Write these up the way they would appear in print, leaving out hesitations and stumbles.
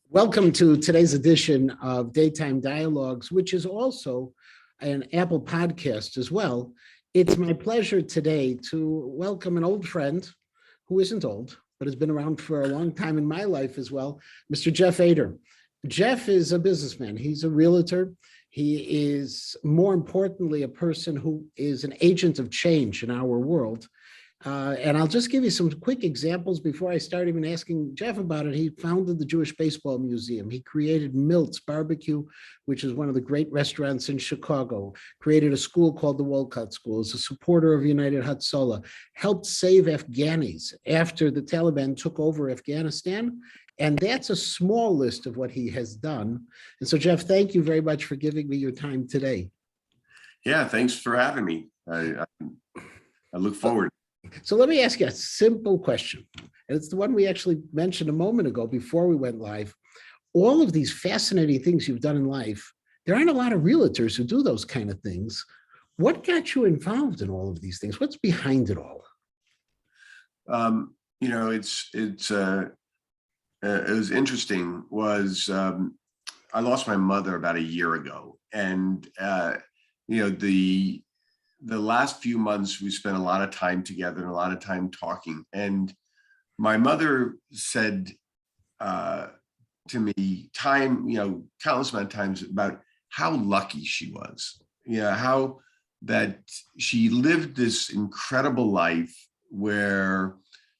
Welcome to today's edition of Daytime Dialogues, which is also an Apple podcast as well. It's my pleasure today to welcome an old friend who isn't old, but has been around for a long time in my life as well, Mr. Jeff Aeder. Jeff is a businessman. He's a realtor. He is, more importantly, a person who is an agent of change in our world. And I'll just give you some quick examples before I start even asking Jeff about it. He founded the Jewish Baseball Museum. He created Milt's Barbecue, which is one of the great restaurants in Chicago, created a school called the Wolcott School, is a supporter of United Hatzalah, helped save Afghanis after the Taliban took over Afghanistan. And that's a small list of what he has done. And so, Jeff, thank you very much for giving me your time today. Yeah, thanks for having me. I look forward. So let me ask you a simple question. And it's the one we actually mentioned a moment ago before we went live. All of these fascinating things you've done in life, there aren't a lot of realtors who do those kind of things. What got you involved in all of these things? What's behind it all? It was interesting. I lost my mother about a year ago, and the last few months we spent a lot of time together and a lot of time talking. And my mother said to me countless amount of times about how lucky she was. How that she lived this incredible life where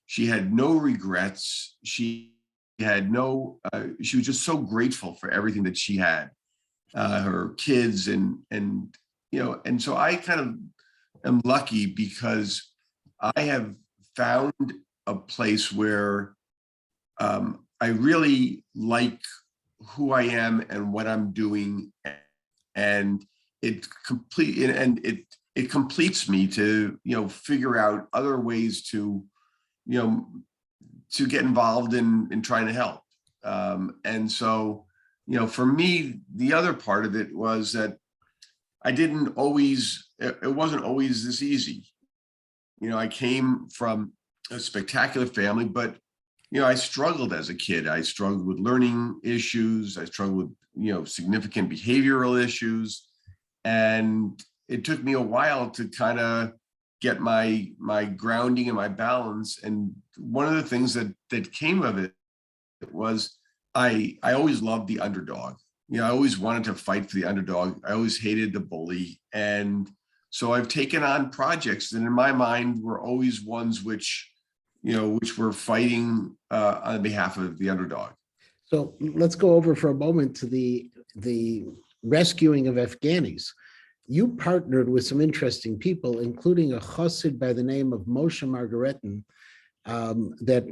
she had no regrets. She was just so grateful for everything that she had, her kids and so I kind of am lucky because I have found a place where I really like who I am and what I'm doing, and it completes me to figure out other ways to get involved in trying to help. And so for me, the other part of it was that it wasn't always this easy. I came from a spectacular family, but, I struggled as a kid. I struggled with learning issues. I struggled with, significant behavioral issues. And it took me a while to kind of get my grounding and my balance. And one of the things that came of it was I always loved the underdog. I always wanted to fight for the underdog. I always hated the bully. And so I've taken on projects that in my mind were always ones which were fighting on behalf of the underdog. So let's go over for a moment to the rescuing of Afghanis. You partnered with some interesting people, including a chassid by the name of Moshe Margaretten, that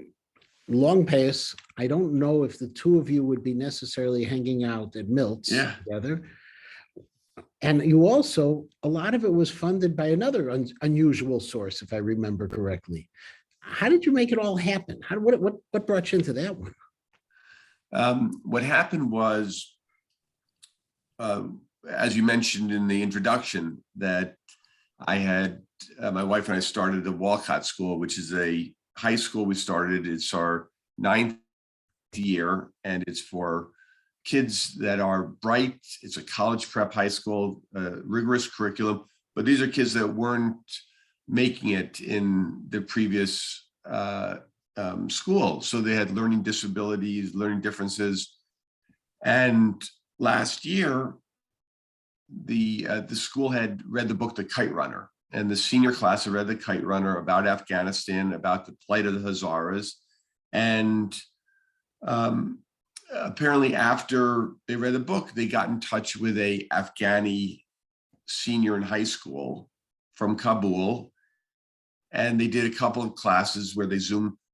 long pass. I don't know if the two of you would be necessarily hanging out at Milt's together. And you also, a lot of it was funded by another unusual source, if I remember correctly. How did you make it all happen? What brought you into that one? What happened was, as you mentioned in the introduction, that I had my wife and I started the Wolcott School, which is a high school we started. It's our 9th year, and it's for kids that are bright. It's a college prep high school, rigorous curriculum, but these are kids that weren't making it in the previous school. So they had learning disabilities, learning differences. And last year, the school had read the book, The Kite Runner. And the senior class had read The Kite Runner about Afghanistan, about the plight of the Hazaras. And apparently after they read the book, they got in touch with a Afghani senior in high school from Kabul. And they did a couple of classes where they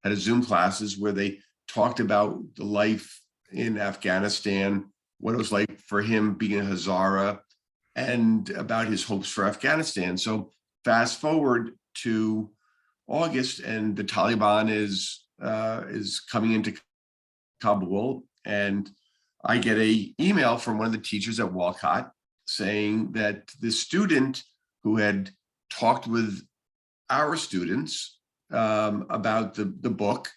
had Zoom classes where they talked about the life in Afghanistan, what it was like for him being a Hazara, and about his hopes for Afghanistan. So fast forward to August, and the Taliban is coming into Kabul, and I get an email from one of the teachers at Wolcott saying that the student who had talked with our students about the book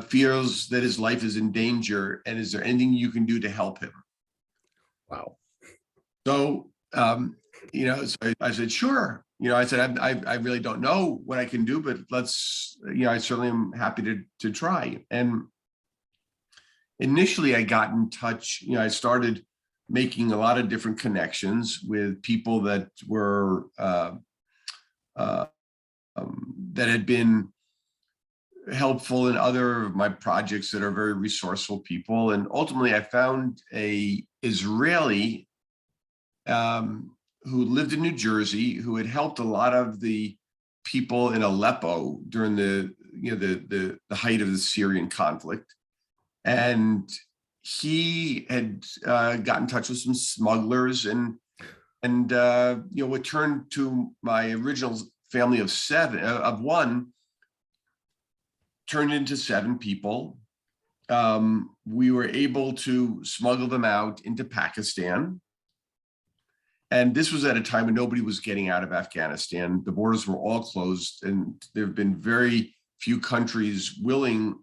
feels that his life is in danger, and is there anything you can do to help him? Wow. So, so I said, sure. I said, I really don't know what I can do, but let's, I certainly am happy to try. And initially I got in touch, I started making a lot of different connections with people that were, that had been helpful in other of my projects that are very resourceful people. And ultimately I found a Israeli who lived in New Jersey, who had helped a lot of the people in Aleppo during the height of the Syrian conflict. And he had got in touch with some smugglers, and what turned to my original family of one turned into 7 people. We were able to smuggle them out into Pakistan. And this was at a time when nobody was getting out of Afghanistan. The borders were all closed, and there have been very few countries willing,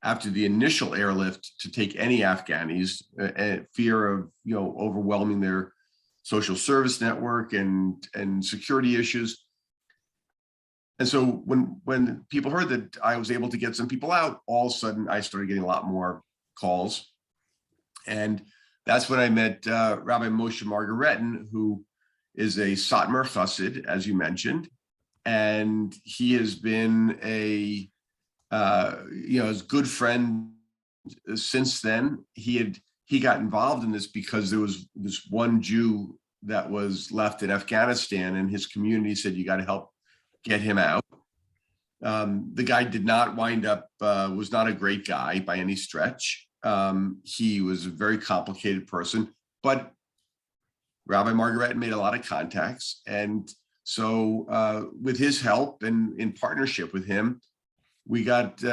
after the initial airlift, to take any Afghanis, fear of overwhelming their social service network and security issues. And so when people heard that I was able to get some people out, all of a sudden I started getting a lot more calls. And that's when I met Rabbi Moshe Margaretten, who is a Satmar Chassid, as you mentioned. And he has been a his good friend since then. He got involved in this because there was this one Jew that was left in Afghanistan, and his community said, you got to help get him out. The guy did not wind up, was not a great guy by any stretch. He was a very complicated person, but Rabbi Margaretten made a lot of contacts. And so with his help and in partnership with him, we got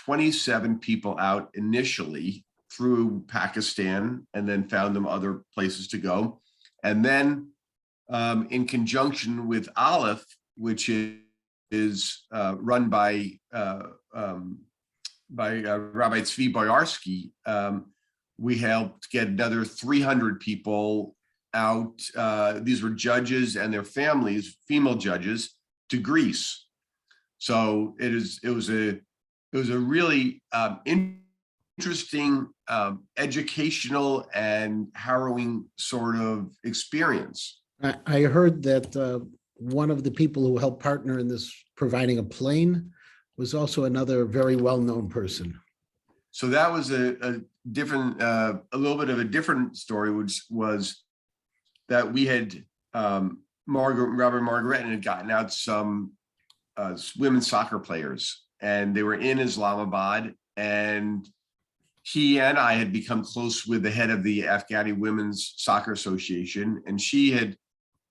27 people out initially through Pakistan, and then found them other places to go. And then in conjunction with Aleph, which is run by Rabbi Tzvi Boyarsky, we helped get another 300 people out. These were judges and their families, female judges, to Greece. So it was a really interesting, educational and harrowing sort of experience. I heard that one of the people who helped partner in this, providing a plane, was also another very well-known person. So that was a different, a little bit of a different story, which was that we had, Rabbi Margaretten had gotten out some women's soccer players, and they were in Islamabad, and he and I had become close with the head of the Afghani Women's Soccer Association, and she had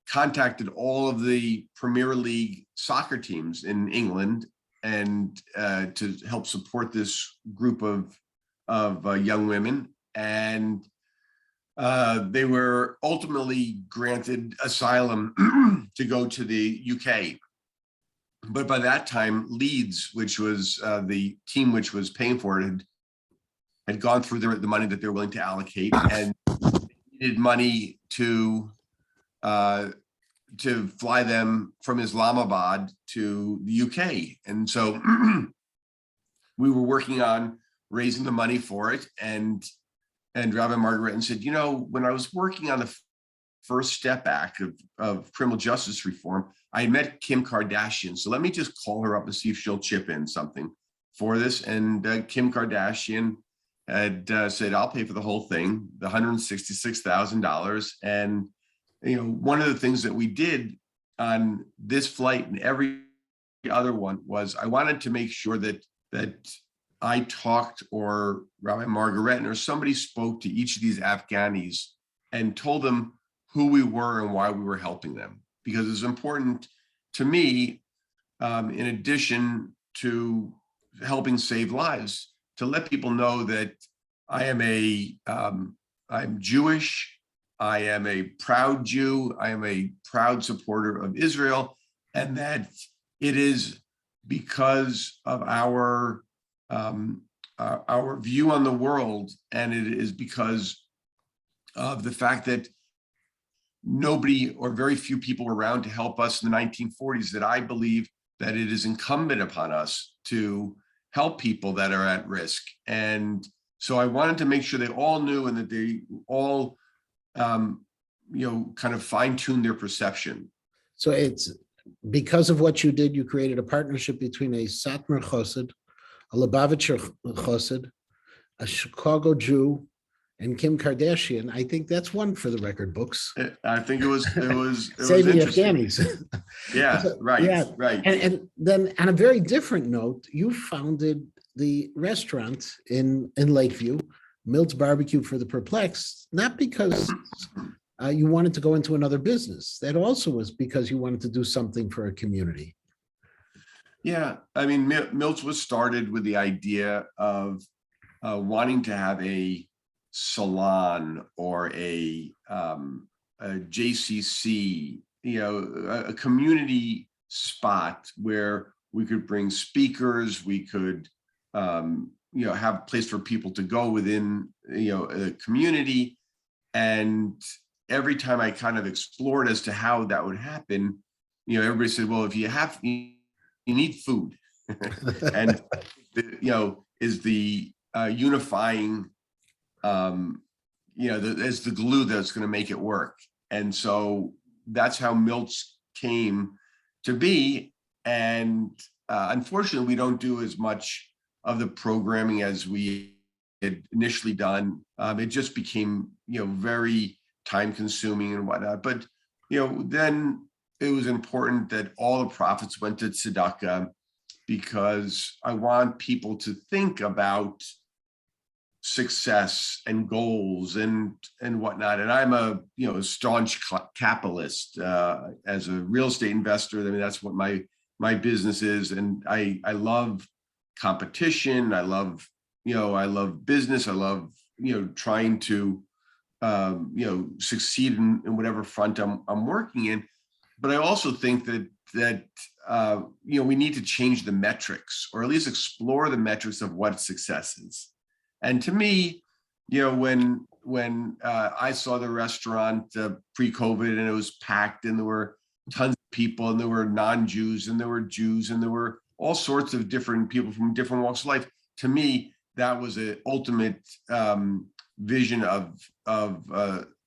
contacted all of the Premier League soccer teams in England and to help support this group of young women. And they were ultimately granted asylum to go to the UK. But by that time, Leeds, which was the team which was paying for it, had gone through the money that they're willing to allocate, and needed money to fly them from Islamabad to the UK. And so we were working on raising the money for it. And Rabbi Margaretten said, when I was working on the First Step Act of criminal justice reform, I met Kim Kardashian. So let me just call her up and see if she'll chip in something for this. And Kim Kardashian had said, I'll pay for the whole thing, the $166,000. And one of the things that we did on this flight and every other one was I wanted to make sure that I talked, or Rabbi Margaretten or somebody spoke to each of these Afghanis and told them who we were and why we were helping them. Because it's important to me, in addition to helping save lives, to let people know that I'm Jewish. I am a proud Jew. I am a proud supporter of Israel, and that it is because of our our view on the world, and it is because of the fact that nobody or very few people were around to help us in the 1940s, that I believe that it is incumbent upon us to help people that are at risk. And so I wanted to make sure they all knew, and that they all, kind of fine-tune their perception. So it's because of what you did, you created a partnership between a Satmar Chassid, a Lubavitcher Chassid, a Chicago Jew, and Kim Kardashian. I think that's one for the record books. I think it was Save the interesting. Afghanis. Yeah, right, Yeah. right. And then on a very different note, you founded the restaurant in Lakeview, Milt's Barbecue for the Perplexed, not because you wanted to go into another business. That also was because you wanted to do something for a community. Yeah, I mean, Milt's was started with the idea of wanting to have a salon or a JCC, a community spot where we could bring speakers, we could, have a place for people to go within, a community. And every time I kind of explored as to how that would happen, everybody said, well, if you need food, and is the unifying, as the glue that's going to make it work. And so that's how Milt's came to be. And unfortunately, we don't do as much of the programming as we had initially done. It just became, very time consuming and whatnot. But, then it was important that all the profits went to tzedakah, because I want people to think about success and goals and whatnot. And I'm a staunch capitalist as a real estate investor. I mean, that's what my business is. And I love competition. I love business. I love trying to succeed in whatever front I'm working in. But I also think that we need to change the metrics, or at least explore the metrics of what success is. And to me, when I saw the restaurant pre-COVID, and it was packed, and there were tons of people, and there were non-Jews, and there were Jews, and there were all sorts of different people from different walks of life. To me, that was an ultimate vision of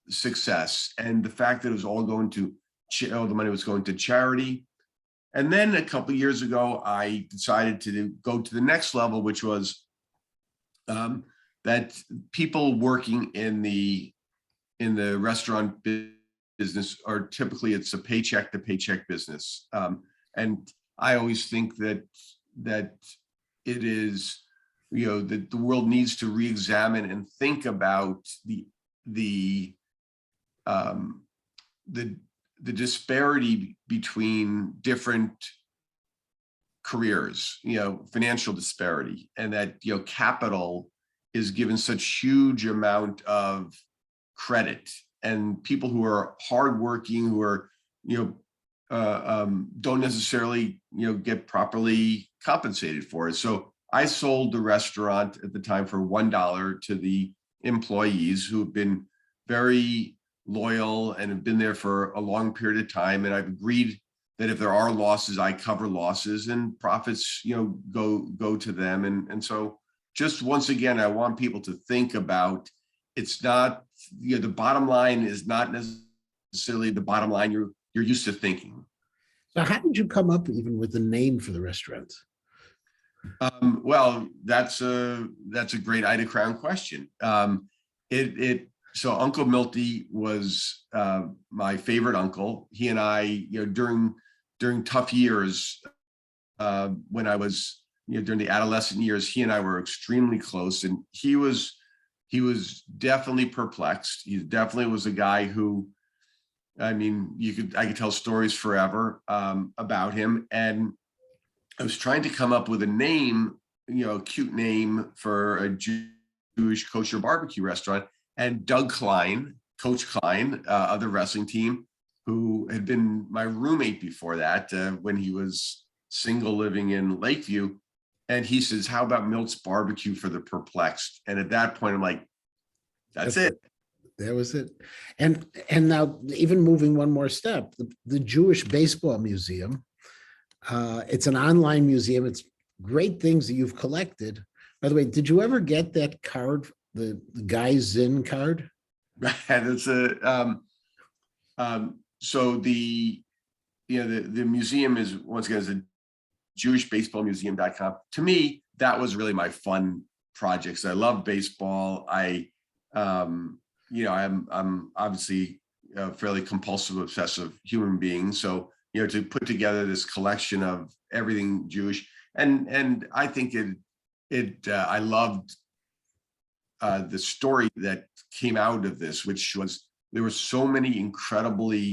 success. And the fact that it was all going to, all the money was going to charity. And then a couple of years ago, I decided to go to the next level, which was that people working in the restaurant business are typically, it's a paycheck to paycheck business. And I always think that it is, that the world needs to re-examine and think about the disparity between different careers, financial disparity, and that, capital is given such huge amount of credit, and people who are hardworking, who are, don't necessarily, get properly compensated for it. So I sold the restaurant at the time for $1 to the employees, who have been very loyal and have been there for a long period of time. And I've agreed that if there are losses, I cover losses, and profits, go to them. And so just once again, I want people to think about, it's not, the bottom line is not necessarily the bottom line you're used to thinking. So how did you come up even with the name for the restaurant? Well, that's a great Ida Crown question. So Uncle Milty was my favorite uncle. He and I, during tough years, when I was, during the adolescent years, he and I were extremely close, and he was definitely perplexed. He definitely was a guy who, I mean, I could tell stories forever about him. And I was trying to come up with a name, a cute name for a Jewish kosher barbecue restaurant. And Doug Klein, Coach Klein of the wrestling team, who had been my roommate before that, when he was single living in Lakeview. And he says, how about Milt's barbecue for the perplexed? And at that point, I'm like, that's it. That was it. And now even moving one more step, the Jewish Baseball Museum, it's an online museum. It's great things that you've collected. By the way, did you ever get that card, the Guy Zinn card? And it's so the museum is, once again, is a jewishbaseballmuseum.com. To me, that was really my fun projects. I love baseball. I'm obviously a fairly compulsive, obsessive human being. So, to put together this collection of everything Jewish, and I think I loved the story that came out of this, which was there were so many incredible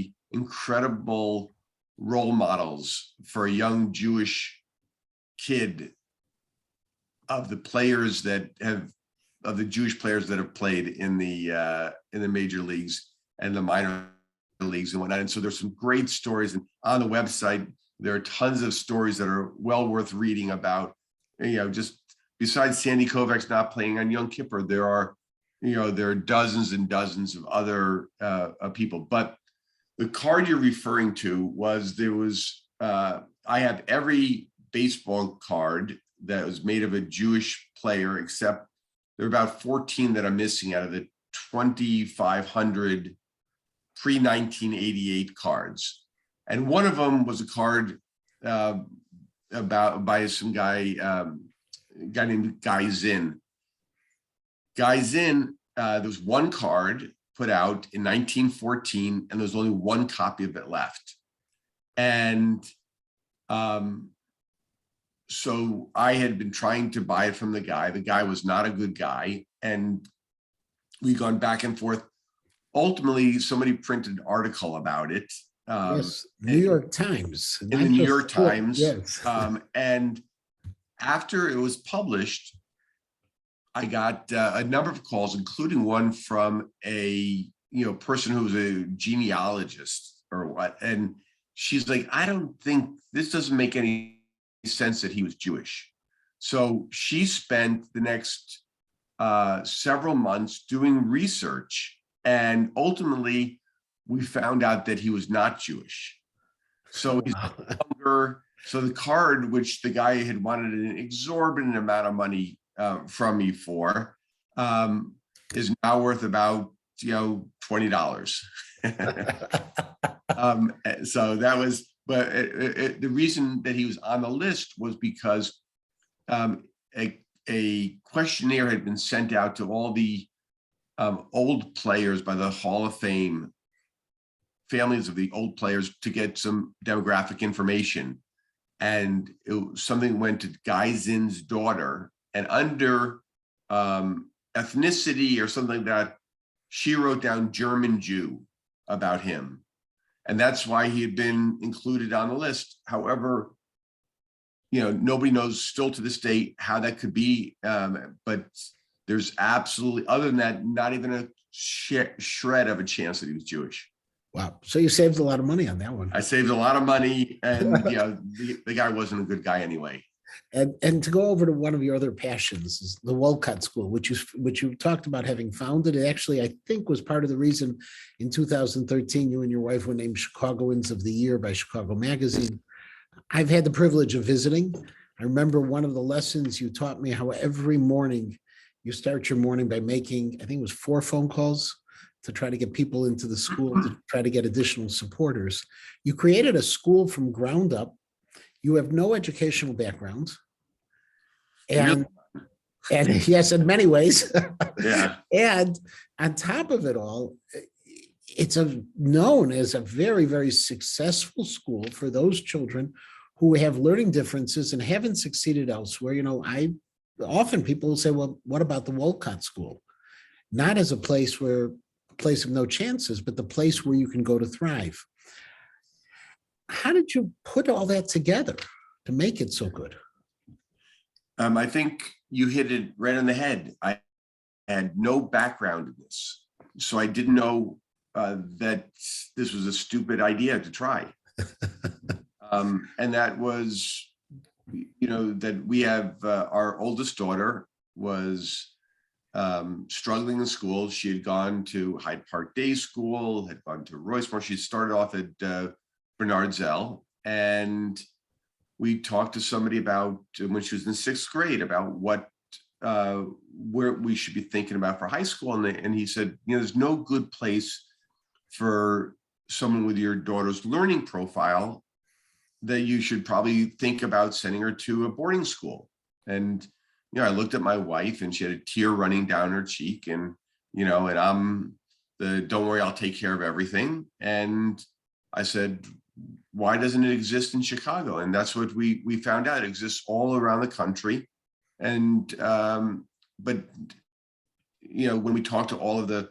role models for a young Jewish kid of the Jewish players that have played in the major leagues and the minor leagues and whatnot. And so there's some great stories, and on the website there are tons of stories that are well worth reading about, just besides Sandy Koufax not playing on Yom Kippur, there are dozens and dozens of other people. But the card you're referring to I have every baseball card that was made of a Jewish player, except there are about 14 that I'm missing out of the 2,500 pre-1988 cards. And one of them was a card by some guy, guy named Guy Zinn. Guy Zinn, there was one card put out in 1914, and there's only one copy of it left. And so I had been trying to buy it from the guy. The guy was not a good guy, and we'd gone back and forth. Ultimately, somebody printed an article about it. Yes, New York Times. In the New York Times. Yes. And after it was published, I got a number of calls, including one from a person who was a genealogist or what. And she's like, I don't think this doesn't make any sense that he was Jewish. So she spent the next several months doing research, and ultimately we found out that he was not Jewish. So he's no longer. So the card, which the guy had wanted an exorbitant amount of money from me for, is now worth about $20. So that was, but the reason that he was on the list was because a questionnaire had been sent out to all the old players by the Hall of Fame, families of the old players, to get some demographic information. And something went to Guy Zinn's daughter, and under ethnicity or something like that, she wrote down German Jew about him. And that's why he had been included on the list. However, nobody knows still to this day how that could be. But there's absolutely, other than that, not even a shred of a chance that he was Jewish. Wow. So you saved a lot of money on that one. I saved a lot of money, and the guy wasn't a good guy anyway. And to go over to one of your other passions is the Wolcott School, which you talked about having founded. It actually, I think, was part of the reason in 2013 you and your wife were named Chicagoans of the Year by Chicago Magazine. I've had the privilege of visiting. I remember one of the lessons you taught me how every morning you start your morning by making, I think it was 4 phone calls to try to get people into the school, to try to get additional supporters. You created a school from ground up. You have no educational background. And yes, in many ways. Yeah. And on top of it all, it's known as a very, very successful school for those children who have learning differences and haven't succeeded elsewhere. Often people will say, well, what about the Wolcott School? Not as a place of no chances, but the place where you can go to thrive. How did you put all that together to make it so good? I think you hit it right on the head. I had no background in this, so I didn't know that this was a stupid idea to try. And that was that we have our oldest daughter was struggling in school. She had gone to Hyde Park Day School, had gone to Roycemore. She started off at Bernard Zell, and we talked to somebody about when she was in 6th grade about what where we should be thinking about for high school, and he said, there's no good place for someone with your daughter's learning profile that you should probably think about sending her to a boarding school. And I looked at my wife, and she had a tear running down her cheek, and and I'm the don't worry, I'll take care of everything. And I said, why doesn't it exist in Chicago? And that's what we found out. It exists all around the country. And but when we talked to all of the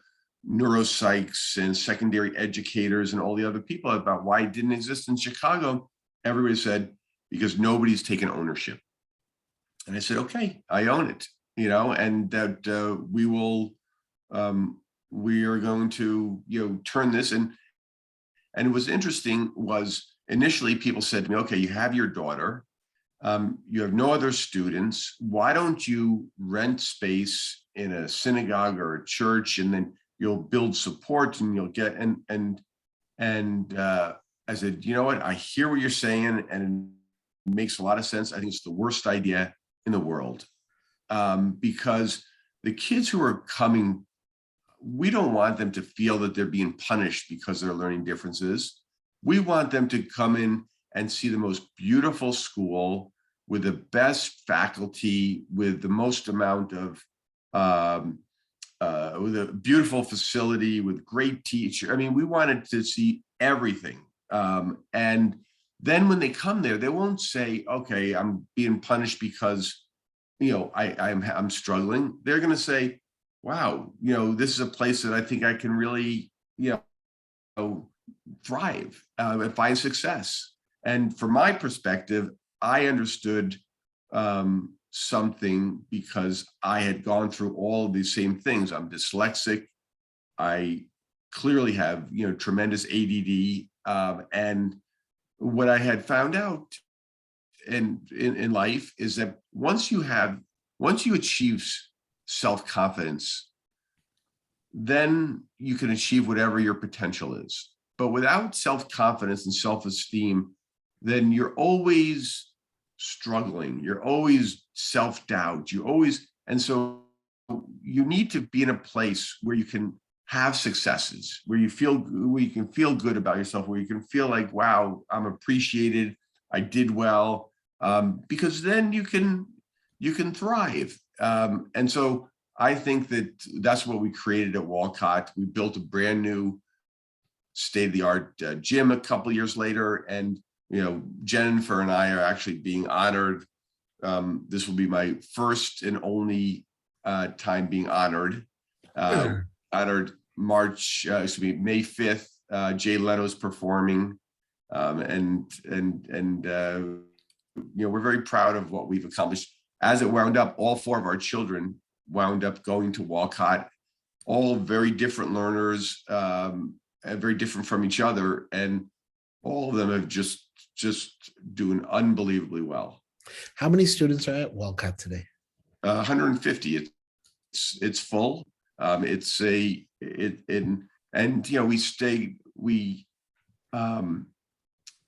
neuropsychs and secondary educators and all the other people about why it didn't exist in Chicago, everybody said, because nobody's taken ownership. And I said, okay, I own it, and that we are going to, turn this. And it was interesting was initially people said to me, okay, you have your daughter, you have no other students. Why don't you rent space in a synagogue or a church, and then you'll build support and you'll get, and I said, you know what? I hear what you're saying, and it makes a lot of sense. I think it's the worst idea in the world, because the kids who are coming, we don't want them to feel that they're being punished because they're learning differences. We want them to come in and see the most beautiful school with the best faculty, with the most amount of, with a beautiful facility, with great teacher. I mean, we wanted to see everything. And then when they come there, they won't say, okay, I'm being punished because, I'm struggling. They're going to say, wow, this is a place that I think I can really, thrive and find success. And from my perspective, I understood something because I had gone through all of these same things. I'm dyslexic. I clearly have, tremendous ADD. And what I had found out in life is that once you achieve self-confidence, then you can achieve whatever your potential is. But without self-confidence and self-esteem, then you're always struggling. You're always self-doubt. And so you need to be in a place where you can have successes, where you can feel good about yourself, where you can feel like, wow, I'm appreciated, I did well, because then you can thrive. And so I think that's what we created at Walcott. We built a brand new state-of-the-art gym a couple of years later, and Jennifer and I are actually being honored. This will be my first and only time being honored. Honored May 5th. Jay Leno's performing, and we're very proud of what we've accomplished. As it wound up, all 4 of our children wound up going to Walcott, all very different learners, and very different from each other, and all of them have just doing unbelievably well. How many students are at Walcott today? 150. It's full.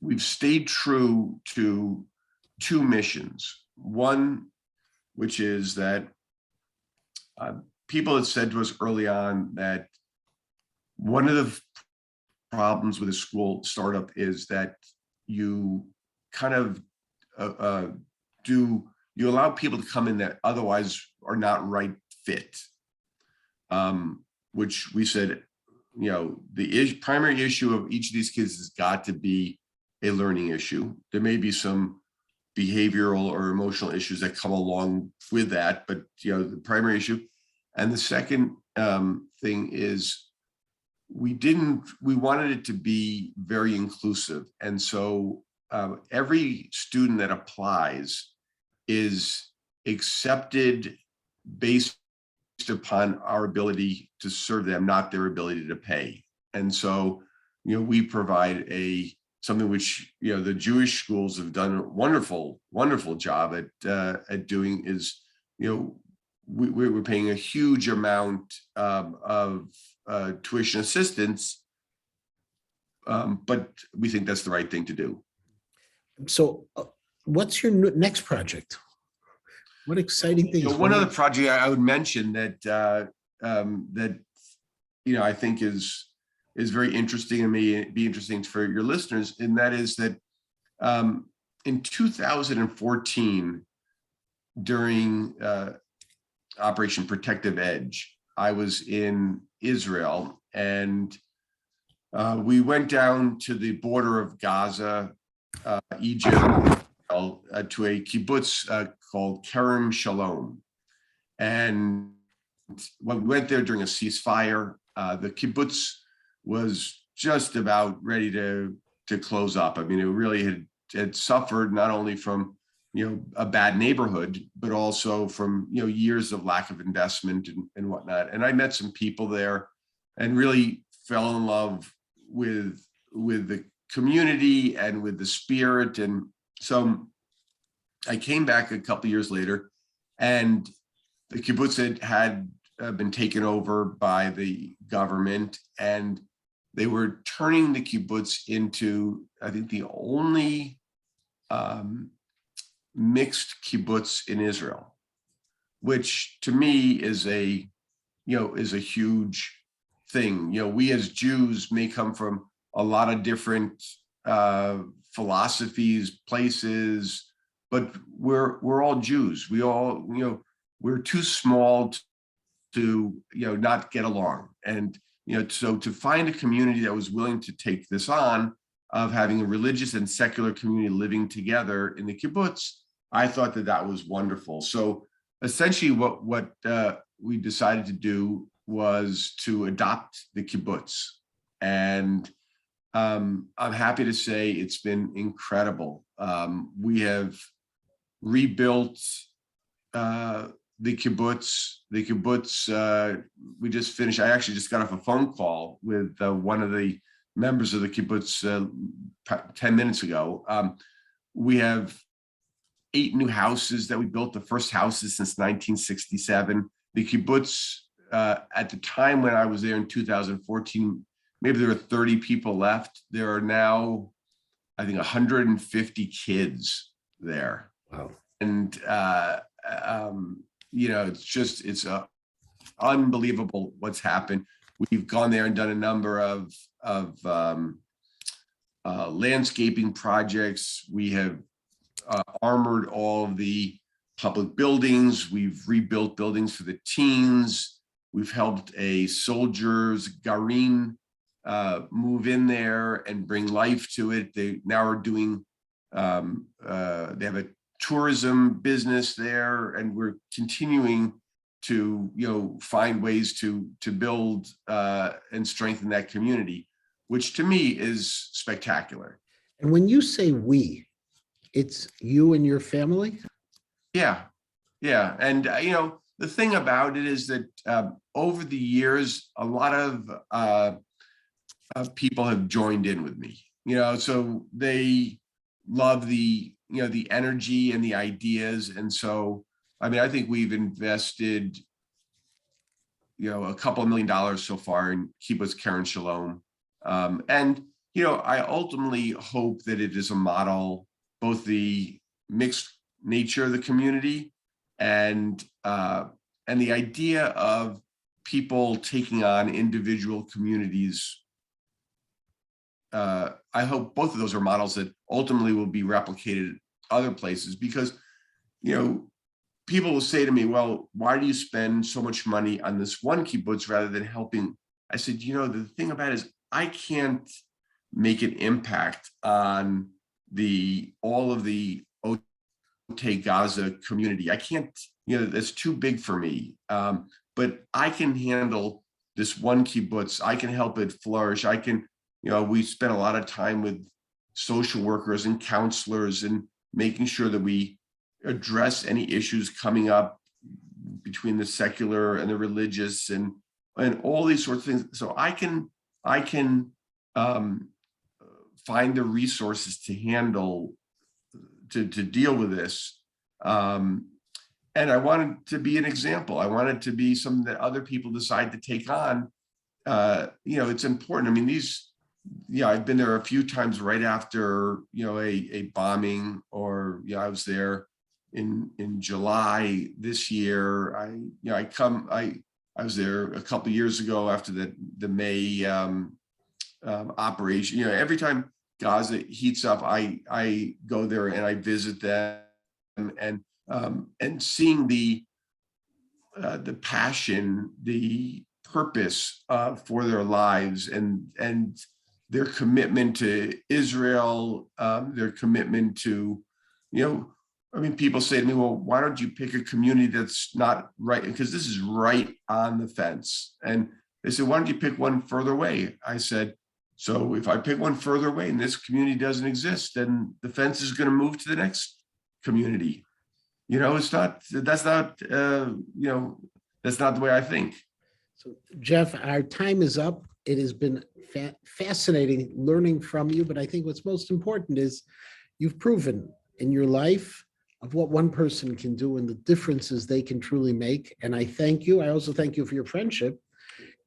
We've stayed true to 2 missions. One, which is that people had said to us early on that one of the problems with a school startup is that you kind of you allow people to come in that otherwise are not right fit, which we said, the primary issue of each of these kids has got to be a learning issue. There may be some behavioral or emotional issues that come along with that, but the primary issue. And the second thing is we wanted it to be very inclusive. And so every student that applies is accepted based upon our ability to serve them, not their ability to pay. And so, we provide a something which, the Jewish schools have done a wonderful, wonderful job at doing is, we're paying a huge amount of tuition assistance, but we think that's the right thing to do. So what's your next project? What exciting things? One other project I would mention that I think is very interesting and may be interesting for your listeners, and that is that in 2014, during Operation Protective Edge, I was in Israel, and we went down to the border of Gaza, Egypt, to a kibbutz called Kerem Shalom. And when we went there during a ceasefire, the kibbutz was just about ready to close up. I mean, it really had suffered not only from a bad neighborhood, but also from years of lack of investment and whatnot. And I met some people there and really fell in love with the community and with the spirit. And so I came back a couple of years later, and the kibbutz had been taken over by the government, and they were turning the kibbutz into, I think, the only mixed kibbutz in Israel, which to me is a huge thing. We as Jews may come from a lot of different philosophies, places, but we're all Jews. We all, we're too small to not get along. And so to find a community that was willing to take this on, of having a religious and secular community living together in the kibbutz, I thought that was wonderful. So essentially what we decided to do was to adopt the kibbutz. And I'm happy to say it's been incredible. We have rebuilt the kibbutz. The kibbutz, we just finished. I actually just got off a phone call with one of the members of the kibbutz 10 minutes ago. We have 8 new houses that we built, the first houses since 1967. The kibbutz, at the time when I was there in 2014, maybe there were 30 people left. There are now, I think, 150 kids there. Wow. And, it's unbelievable what's happened. We've gone there and done a number of landscaping projects. We have armored all of the public buildings. We've rebuilt buildings for the teens. We've helped a soldiers garin move in there and bring life to it. They now are doing, they have a tourism business there, and we're continuing to find ways to build and strengthen that community, which to me is spectacular. And when you say we, it's you and your family? Yeah. And the thing about it is that over the years, a lot of people have joined in with me. So they love the energy and the ideas, and so I think we've invested, a couple of $1 million so far in Kibbutz Kerem Shalom. And, I ultimately hope that it is a model, both the mixed nature of the community and the idea of people taking on individual communities. I hope both of those are models that ultimately will be replicated other places, because, people will say to me, well, why do you spend so much money on this one kibbutz rather than helping? I said, the thing about it is I can't make an impact on all of the Otay Gaza community. I can't, that's too big for me. But I can handle this one kibbutz. I can help it flourish. I can, we spent a lot of time with social workers and counselors and making sure that we address any issues coming up between the secular and the religious and find the resources to handle, to deal with this. And I wanted to be an example. I wanted to be something that other people decide to take on. It's important. I mean, I've been there a few times right after, a bombing, or, I was there in July this year. I was there a couple of years ago after the May operation. Every time Gaza heats up, I go there and I visit them, and seeing the passion, the purpose for their lives, and their commitment to Israel, their commitment to, people say to me, well, why don't you pick a community that's not right? Because this is right on the fence. And they said, why don't you pick one further away? I said, so if I pick one further away and this community doesn't exist, then the fence is going to move to the next community. That's not the way I think. So, Jeff, our time is up. It has been fascinating learning from you, but I think what's most important is you've proven in your life of what one person can do and the differences they can truly make. And I thank you. I also thank you for your friendship.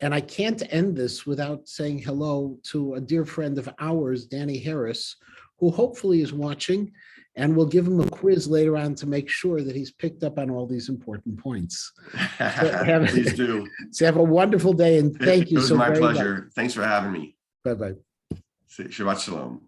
And I can't end this without saying hello to a dear friend of ours, Danny Harris, who hopefully is watching, and we'll give him a quiz later on to make sure that he's picked up on all these important points. Please do. So have a wonderful day, and thank you so so very much. It was my much. pleasure. Thanks for having me. Bye-bye. Shabbat shalom.